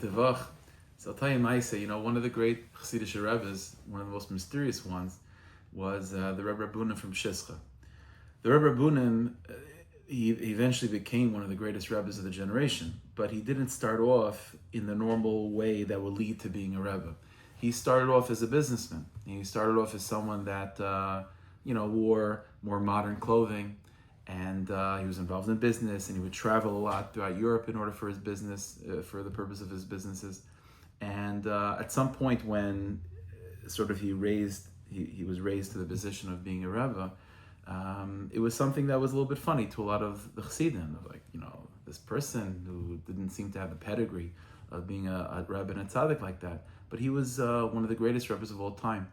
Tevach. So I'll tell you, Maisa, one of the great Chassidish Rebbes, one of the most mysterious ones, was the Rebbe Rabunim from Shischa. The Rebbe Rabunim, he eventually became one of the greatest Rebbes of the generation, but he didn't start off in the normal way that will lead to being a Rebbe. He started off as a businessman. He started off as someone that, wore more modern clothing, and he was involved in business, and he would travel a lot throughout Europe in order for his business, for the purpose of his businesses. And at some point when sort of he was raised to the position of being a Rebbe, it was something that was a little bit funny to a lot of the Chassidim, like, this person who didn't seem to have the pedigree of being a Rebbe and a Tzaddik like that. But he was one of the greatest Rebbes of all time.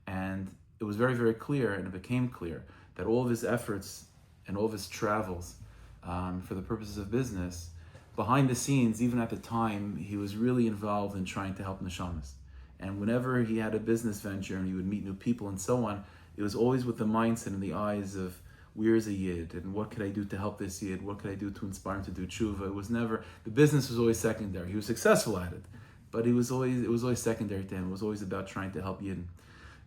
And it was very, very clear, and it became clear, that all of his efforts and all of his travels for the purposes of business, behind the scenes, even at the time, he was really involved in trying to help neshamas. And whenever he had a business venture and he would meet new people and so on, it was always with the mindset and the eyes of, where's a yid, and what could I do to help this yid? What could I do to inspire him to do tshuva? It was never, the business was always secondary. He was successful at it, but it was always secondary to him. It was always about trying to help yidden.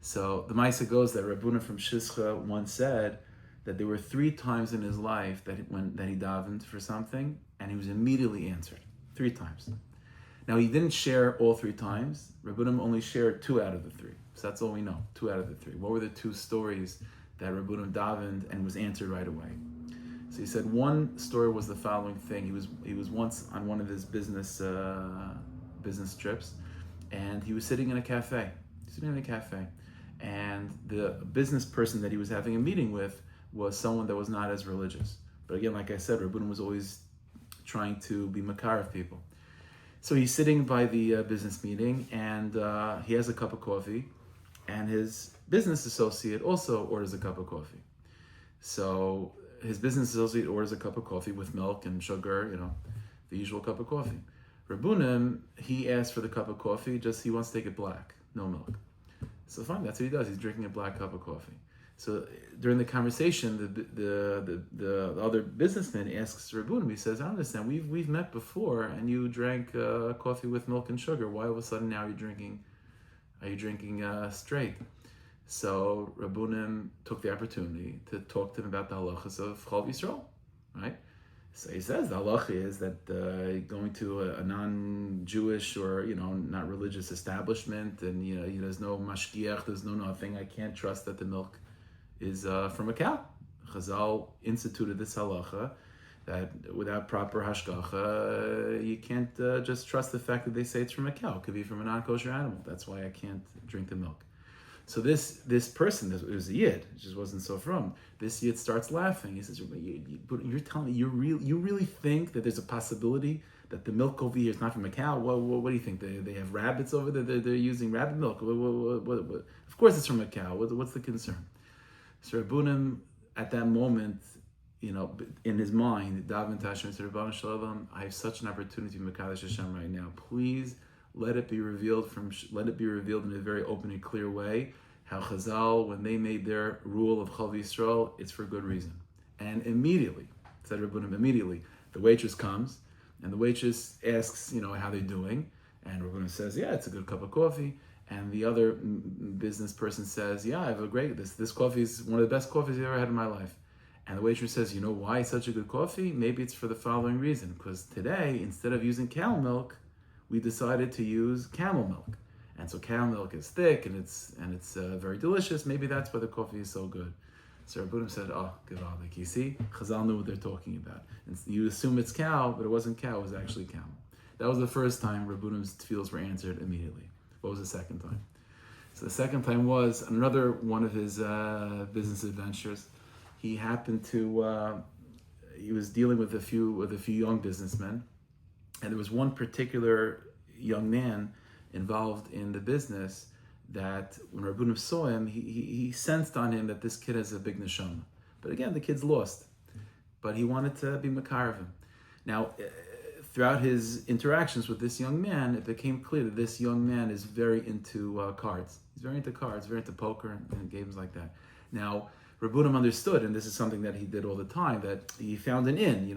So the Maisa goes that Rabuna from Shischa once said that there were 3 times in his life that he davened for something, and he was immediately answered. 3 times. Now, he didn't share all 3 times. Rabbunim only shared 2 out of the 3. So that's all we know, 2 out of the 3. What were the 2 stories that Rabbunim davened and was answered right away? So he said one story was the following thing. He was once on one of his business trips, and he was sitting in a cafe. And the business person that he was having a meeting with was someone that was not as religious. But again, like I said, Rabbunim was always trying to be makar of people. So he's sitting by the business meeting, and he has a cup of coffee, and his business associate also orders a cup of coffee. So his business associate orders a cup of coffee with milk and sugar, the usual cup of coffee. Rabbunim, he asked for the cup of coffee, he wants to take it black, no milk. So fine, that's what he does. He's drinking a black cup of coffee. So during the conversation, the other businessman asks Rabbunim, he says, I understand, we've met before, and you drank coffee with milk and sugar. Why all of a sudden now are you drinking straight? So Rabbunim took the opportunity to talk to him about the halachas of Chalav Yisrael, right? So he says the halacha is that going to a non-Jewish or not religious establishment, and there's no mashgiach, there's no nothing. I can't trust that the milk is from a cow. Chazal instituted this halacha that without proper hashgacha, you can't just trust the fact that they say it's from a cow. It could be from a non-kosher animal. That's why I can't drink the milk. So this person, it was a yid, it just wasn't so from. This yid starts laughing. He says, "You're telling me you really think that there's a possibility that the milk over here is not from a cow? What do you think? They have rabbits over there? They're using rabbit milk? What? Of course it's from a cow. What's the concern?" So Rabbunim, at that moment, in his mind, daven to Hashem, said, "Rebbeinu Shalom, I have such an opportunity to Mekadosh Hashem right now. Please let it be revealed in a very open and clear way. How Chazal, when they made their rule of Chalav Yisrael, it's for good reason." And immediately, said Rabbunim, the waitress comes, and the waitress asks, how they're doing, and Rabbunim says, "Yeah, it's a good cup of coffee." And the other business person says, "Yeah, I have a great, this coffee is one of the best coffees I've ever had in my life." And the waitress says, "You know why it's such a good coffee? Maybe it's for the following reason. Because today, instead of using cow milk, we decided to use camel milk. And so camel milk is thick and it's very delicious. Maybe that's why the coffee is so good." So Rabbunim said, "Oh, Gevaldik. You see, Chazal knew what they're talking about. And you assume it's cow, but it wasn't cow, it was actually camel." That was the first time Rabbunim's tefillos were answered immediately. What was the second time? So the second time was another one of his business adventures. He happened to, he was dealing with a few young businessmen, and there was one particular young man involved in the business that when Rabbunim saw him, he sensed on him that this kid has a big neshama. But again, the kid's lost. But he wanted to be makar of him. Now, throughout his interactions with this young man, it became clear that this young man is very into cards. He's very into cards, very into poker and games like that. Now, Rabbunim understood, and this is something that he did all the time, that he found an in.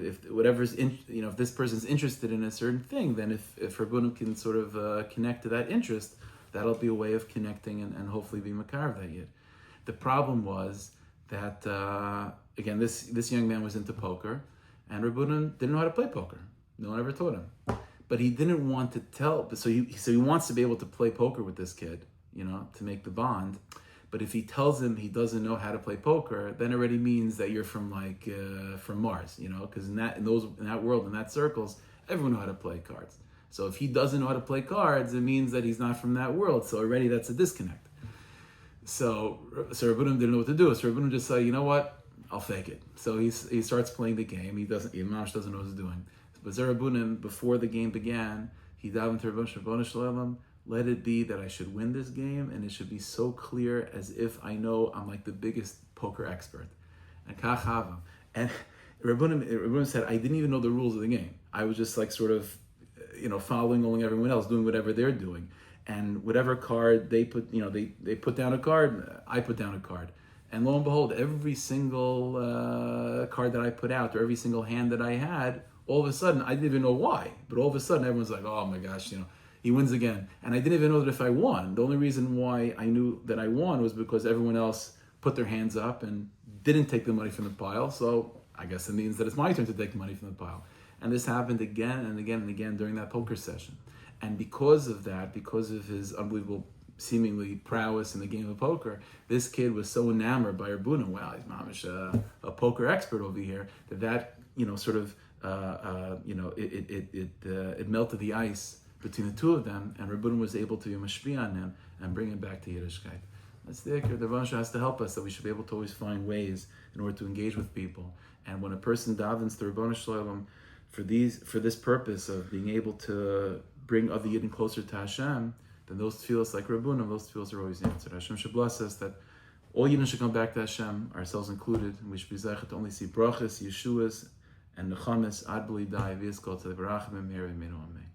If whatever's in, if this person's interested in a certain thing, then if Rabbunim can sort of connect to that interest, that'll be a way of connecting and hopefully be makar of that yid. The problem was that again, this young man was into poker, and Rabbunim didn't know how to play poker. No one ever taught him, but he didn't want to tell. So he wants to be able to play poker with this kid, to make the bond. But if he tells him he doesn't know how to play poker, then it already means that you're from from Mars, because in that world, in that circles, everyone knows how to play cards. So if he doesn't know how to play cards, it means that he's not from that world. So already that's a disconnect. So Rabbunim didn't know what to do. So Rabbunim just said, you know what? I'll fake it. So he starts playing the game. He doesn't know what he's doing. But Rabbunim, before the game began, he davened to Rabbunim Shalom. Let it be that I should win this game, and it should be so clear as if I know I'm like the biggest poker expert. And Kachava. And Rabbunim said, I didn't even know the rules of the game. I was just following along everyone else, doing whatever they're doing. And whatever card they put, they put down a card, I put down a card. And lo and behold, every single card that I put out, or every single hand that I had, all of a sudden, I didn't even know why, but all of a sudden everyone's like, oh my gosh, he wins again. And I didn't even know that if I won. The only reason why I knew that I won was because everyone else put their hands up and didn't take the money from the pile. So I guess it means that it's my turn to take the money from the pile. And this happened again and again and again during that poker session. And because of that, because of his unbelievable, seemingly prowess in the game of poker, this kid was so enamored by Rabbunim. Wow, he's mamish a poker expert over here. That it melted the ice between the two of them, and Rabbunim was able to be mashpia on him and bring him back to Yiddishkeit. That's the ikar. The Rebbe has to help us, that we should be able to always find ways in order to engage with people. And when a person davens to Rebbe Shalom for this purpose of being able to bring other Yidden closer to Hashem, then those tefillos like Rabbunim, those tefillos are always answered. Hashem should bless us that all Yidden should come back to Hashem, ourselves included, and we should be zeichet to only see brachas, yeshuas, and nechamis ad b'li dai v'yizkol tzedek barachim emir v'minu amen.